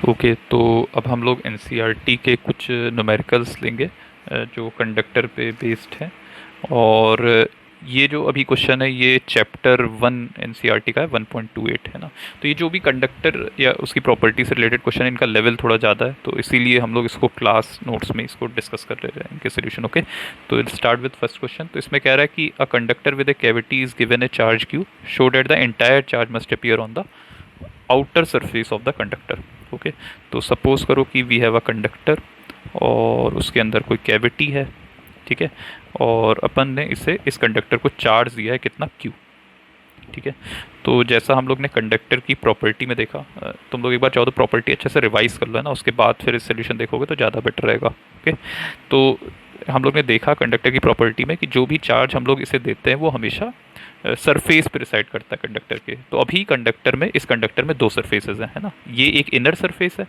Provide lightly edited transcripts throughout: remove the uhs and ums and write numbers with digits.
Okay, तो अब हम लोग एनसीईआरटी के कुछ न्यूमेरिकल्स लेंगे जो कंडक्टर पे बेस्ड है। और ये जो अभी क्वेश्चन है ये चैप्टर 1 एनसीईआरटी का है, 1.28 है ना। तो ये जो भी कंडक्टर या उसकी प्रॉपर्टी से रिलेटेड क्वेश्चन है, इनका लेवल थोड़ा ज़्यादा है, तो इसीलिए हम लोग इसको क्लास नोट्स में इसको डिस्कस कर रहे हैं इनके सोल्यूशन। ओके, तो स्टार्ट विद फर्स्ट क्वेश्चन। तो इसमें कह रहा है कि a conductor with A cavity is given A charge Q, show that the entire charge must appear on the outer surface of the conductor. Okay, तो suppose करो कि वी हैव अ कंडक्टर और उसके अंदर कोई कैविटी है, ठीक है। और अपन ने इसे इस कंडक्टर को चार्ज दिया है कितना, क्यू, ठीक है। तो जैसा हम लोग ने कंडक्टर की प्रॉपर्टी में देखा, तुम लोग एक बार चाहो तो प्रॉपर्टी अच्छे से रिवाइज कर लो है ना, उसके बाद फिर इस सोल्यूशन देखोगे तो ज़्यादा बेटर रहेगा। ओके, तो हम लोग ने देखा कंडक्टर की प्रॉपर्टी में कि जो भी चार्ज हम लोग इसे देते हैं वो हमेशा सरफेस पे रिसाइड करता है कंडक्टर के। तो अभी कंडक्टर में, इस कंडक्टर में दो सरफेसेज हैं, है ना। ये एक इनर सरफेस है,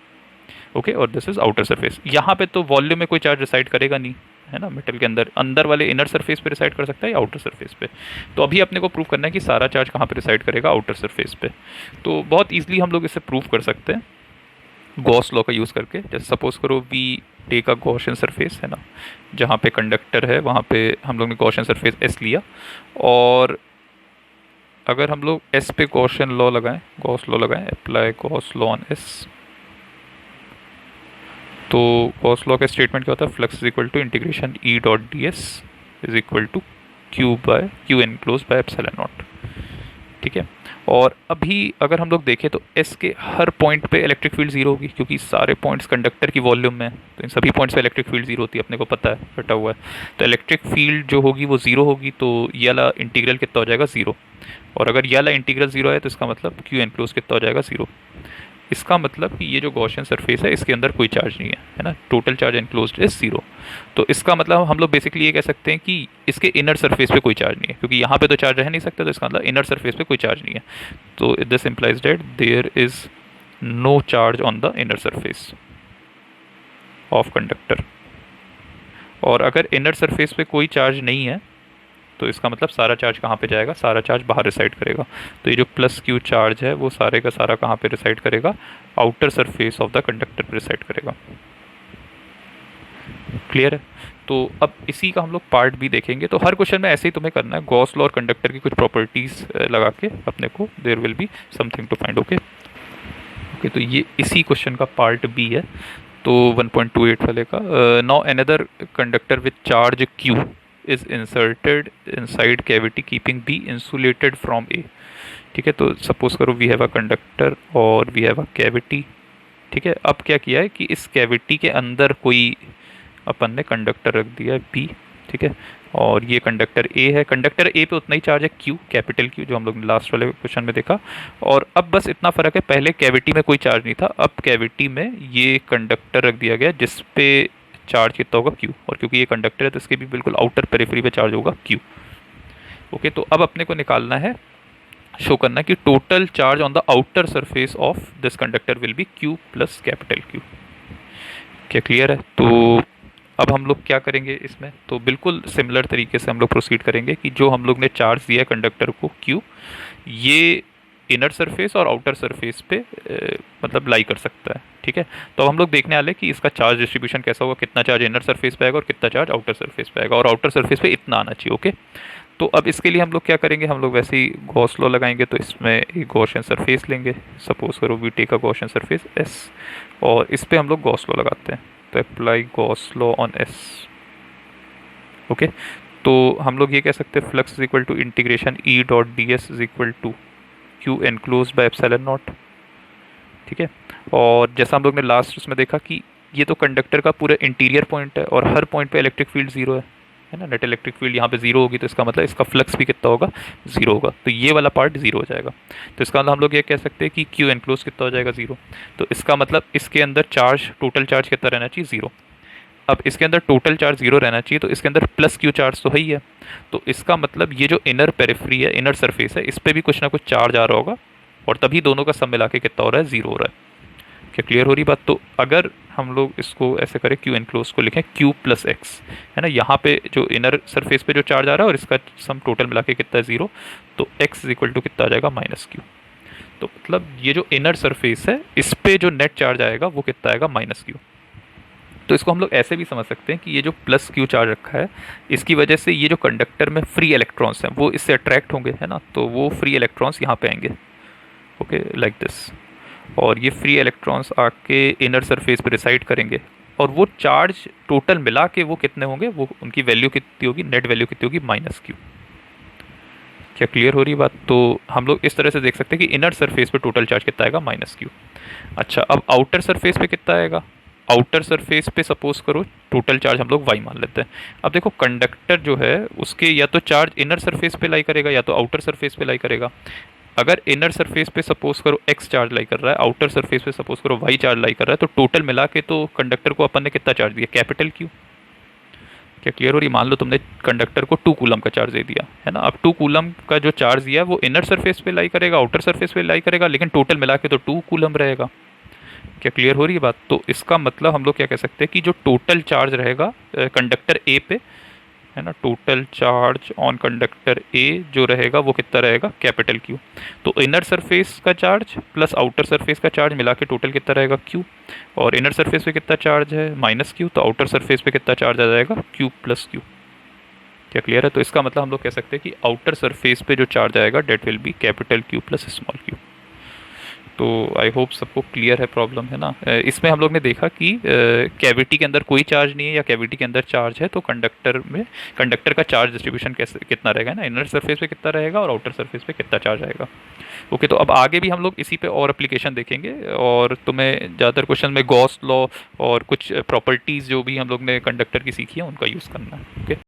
ओके, और दिस इज आउटर सरफेस। यहाँ पे तो वॉल्यूम में कोई चार्ज रिसाइड करेगा नहीं, है ना। मेटल के अंदर अंदर वाले इनर सरफेस पे रिसाइड कर सकता है या आउटर सरफेस पे। तो अभी अपने को प्रूव करना है कि सारा चार्ज कहाँ पे रिसाइड करेगा, आउटर सरफेस पे। तो बहुत ईजिली हम लोग इसे प्रूव कर सकते हैं गॉस लॉ का यूज़ करके। जैसे सपोज करो we take a Gaussian surface, है ना, जहाँ पे कंडक्टर है वहाँ पे हम लोग ने गॉसियन सरफेस एस लिया। और अगर हम लोग एस पे गॉसियन लॉ लगाएं, गॉस लॉ लगाएं, apply Gauss law on S, तो गॉस लॉ का स्टेटमेंट क्या होता है, flux is equal to integration E dot D S is equal to Q enclose by epsilon naught, ठीक है। और अभी अगर हम लोग देखें तो एस के हर पॉइंट पे इलेक्ट्रिक फील्ड जीरो होगी, क्योंकि सारे पॉइंट्स कंडक्टर की वॉल्यूम में है, तो इन सभी पॉइंट्स पे इलेक्ट्रिक फील्ड जीरो होती है, अपने को पता है, रटा हुआ है। तो इलेक्ट्रिक फील्ड जो होगी वो जीरो होगी, तो ये वाला इंटीग्रल कितना हो जाएगा, जीरो। और अगर ये वाला इंटीग्रल जीरो है तो इसका मतलब क्यू एनक्लोज कितना हो जाएगा, जीरो। इसका मतलब कि ये जो गॉसियन सरफेस है इसके अंदर कोई चार्ज नहीं है ना, total charge enclosed is zero. तो इसका मतलब हम लोग बेसिकली ये कह सकते हैं कि इसके इनर सरफेस पे कोई चार्ज नहीं है, क्योंकि यहाँ पे तो चार्ज रह नहीं सकता, तो इसका मतलब इनर सरफेस पे कोई चार्ज नहीं है। तो this implies that there is no charge on the inner surface of conductor. और अगर इनर सरफेस पे कोई चार्ज नहीं है तो इसका मतलब सारा चार्ज कहाँ पे जाएगा, सारा चार्ज बाहर रिसाइड करेगा। तो ये जो प्लस क्यू चार्ज है वो सारे का सारा कहाँ पे रिसाइड करेगा, outer surface of the conductor पे रिसाइड करेगा। क्लियर है। तो अब इसी का हम लोग पार्ट भी देखेंगे। तो हर क्वेश्चन में ऐसे ही तुम्हें करना है, गॉस लॉ और कंडक्टर की कुछ प्रॉपर्टीज लगा के अपने को there will be something to find. Okay okay, तो ये इसी क्वेश्चन का पार्ट बी है, तो 1.28 वाले का। Now another conductor with charge Q is inserted inside cavity keeping B insulated from A, ठीक है। तो सपोज करो वी हैव अ कंडक्टर और वी हैव अ कैविटी, ठीक है। अब क्या किया है कि इस कैविटी के अंदर कोई अपन ने कंडक्टर रख दिया है बी, ठीक है। और ये कंडक्टर ए है, कंडक्टर ए पे उतना ही चार्ज है क्यू, कैपिटल क्यू, जो हम लोग लास्ट वाले क्वेश्चन में देखा। और अब बस इतना फर्क है, पहले कैविटी में कोई चार्ज नहीं था, अब कैविटी में ये कंडक्टर रख दिया गया जिस पे चार्ज कितना होगा, क्यू। और क्योंकि ये कंडक्टर है तो इसके भी बिल्कुल आउटर पेरिफेरी पे चार्ज होगा, क्यू। ओके, तो अब अपने को निकालना है, शो करना है कि total charge on the outer surface of this conductor will be Q plus capital Q. क्या क्लियर है। तो अब हम लोग क्या करेंगे इसमें, तो बिल्कुल सिमिलर तरीके से हम लोग प्रोसीड करेंगे कि जो हम लोग ने चार्ज दिया है कंडक्टर को क्यू, ये इनर सरफेस और आउटर सरफेस पे मतलब लाई कर सकता है, ठीक है। तो अब हम लोग देखने वाले कि इसका चार्ज डिस्ट्रीब्यूशन कैसा होगा, कितना चार्ज इनर सरफेस पे आएगा और कितना चार्ज आउटर सरफेस पे आएगा, और आउटर सरफेस पे इतना आना चाहिए। ओके, तो अब इसके लिए हम लोग क्या करेंगे, हम लोग वैसे ही गॉस लॉ लगाएंगे। तो इसमें एक गॉसियन सरफेस लेंगे, सपोज करो we take a Gaussian surface S, और इस पे हम लोग गॉस लॉ लगाते हैं। तो apply Gauss law on S. Okay, तो हम लोग ये कह सकते हैं flux is equal to integration E dot D S is equal to Q enclose by epsilon naught, ठीक है। और जैसा हम लोग ने लास्ट उसमें देखा कि ये तो कंडक्टर का पूरा इंटीरियर पॉइंट है और हर पॉइंट पे इलेक्ट्रिक फील्ड जीरो है ना। नेट इलेक्ट्रिक फील्ड यहाँ पे जीरो होगी, तो इसका मतलब इसका फ्लक्स भी कितना होगा, जीरो होगा। तो ये वाला पार्ट जीरो हो जाएगा। तो इसका मतलब हम लोग ये कह सकते हैं कि क्यू एनक्लोज कितना हो जाएगा, जीरो। तो इसका मतलब इसके अंदर चार्ज, टोटल चार्ज कितना रहना चाहिए, जीरो। अब इसके अंदर टोटल चार्ज जीरो रहना चाहिए, तो इसके अंदर प्लस क्यू चार्ज तो है ही है। तो इसका मतलब ये जो इनर पेरिफेरी है, इनर सरफेस है, इस पर भी कुछ ना कुछ चार्ज आ रहा होगा, और तभी दोनों का सम मिला के कितना हो रहा है, जीरो हो रहा है। क्या क्लियर हो रही बात। तो अगर हम लोग इसको ऐसे करें, क्यू एनक्लोज को लिखें क्यू प्लस एक्स, है ना। यहाँ पे जो इनर सरफेस पे जो चार्ज आ रहा है और इसका सम टोटल मिला के कितना है, जीरो। तो एक्स इज इक्वल टू कितना आ जाएगा, माइनस क्यू। तो मतलब ये जो इनर सरफेस है इस पे जो नेट चार्ज आएगा वो कितना आएगा, माइनस क्यू। तो इसको हम लोग ऐसे भी समझ सकते हैं कि ये जो प्लस क्यू चार्ज रखा है इसकी वजह से ये जो कंडक्टर में फ्री इलेक्ट्रॉन्स हैं वो इससे अट्रैक्ट होंगे, है ना, तो वो फ्री इलेक्ट्रॉन्स यहाँ पे आएंगे, ओके, लाइक दिस। और ये फ्री इलेक्ट्रॉन्स आके इनर सरफेस पे रिसाइड करेंगे, और वो चार्ज टोटल मिला के वो कितने होंगे, वो उनकी वैल्यू कितनी होगी, नेट वैल्यू कितनी होगी, माइनस क्यू। क्या क्लियर हो रही बात? तो हम लोग इस तरह से देख सकते हैं कि इनर सरफेस पे टोटल चार्ज कितना आएगा, माइनस क्यू। अच्छा, अब आउटर सरफेस पे कितना आएगा? आउटर सरफेस पे सपोज करो टोटल चार्ज हम लोग वाई मान लेते हैं। अब देखो कंडक्टर जो है उसके या तो चार्ज इनर सरफेस पे लाई करेगा या तो आउटर सरफेस पे लाई करेगा। अगर इनर सरफेस पे सपोज करो एक्स चार्ज लाई कर रहा है, आउटर सरफेस पे सपोज करो वाई चार्ज लाई कर रहा है, तो टोटल मिला के तो कंडक्टर को अपन ने कितना चार्ज दिया, कैपिटल क्यू। क्या क्लियर हो रही? मान लो तुमने कंडक्टर को 2 कूलम का चार्ज दे दिया, है ना। अब 2 कूलम का जो चार्ज दिया है वो इनर सरफेस पे लाई करेगा, आउटर सरफेस पे लाई करेगा, लेकिन टोटल मिला के तो 2 कूलम रहेगा। क्या क्लियर हो रही है बात? तो इसका मतलब हम लोग क्या कह सकते हैं कि जो टोटल चार्ज रहेगा कंडक्टर ए पे, है ना, total charge on conductor A जो रहेगा वो कितना रहेगा, कैपिटल क्यू। तो इनर सरफेस का चार्ज प्लस आउटर सरफेस का चार्ज मिला के टोटल कितना रहेगा, क्यू। और इनर सरफेस पे कितना चार्ज है, माइनस क्यू, तो आउटर सरफेस पे कितना चार्ज आ जाएगा, क्यू प्लस क्यू। क्या क्लियर है? तो इसका मतलब हम लोग कह सकते हैं कि आउटर सरफेस पे जो चार्ज आएगा that will be capital Q plus small Q. तो आई होप सबको क्लियर है प्रॉब्लम, है ना। इसमें हम लोग ने देखा कि कैविटी के अंदर कोई चार्ज नहीं है या कैविटी के अंदर चार्ज है, तो कंडक्टर में कंडक्टर का चार्ज डिस्ट्रीब्यूशन कैसे कितना रहेगा ना, इनर सरफेस पे कितना रहेगा और आउटर सरफेस पे कितना चार्ज आएगा। ओके, तो अब आगे भी हम लोग इसी पे और एप्लीकेशन देखेंगे, और तुम्हें ज़्यादातर क्वेश्चन में गॉस लॉ और कुछ प्रॉपर्टीज़ जो भी हम लोग ने कंडक्टर की सीखी है उनका यूज़ करना है। ओके।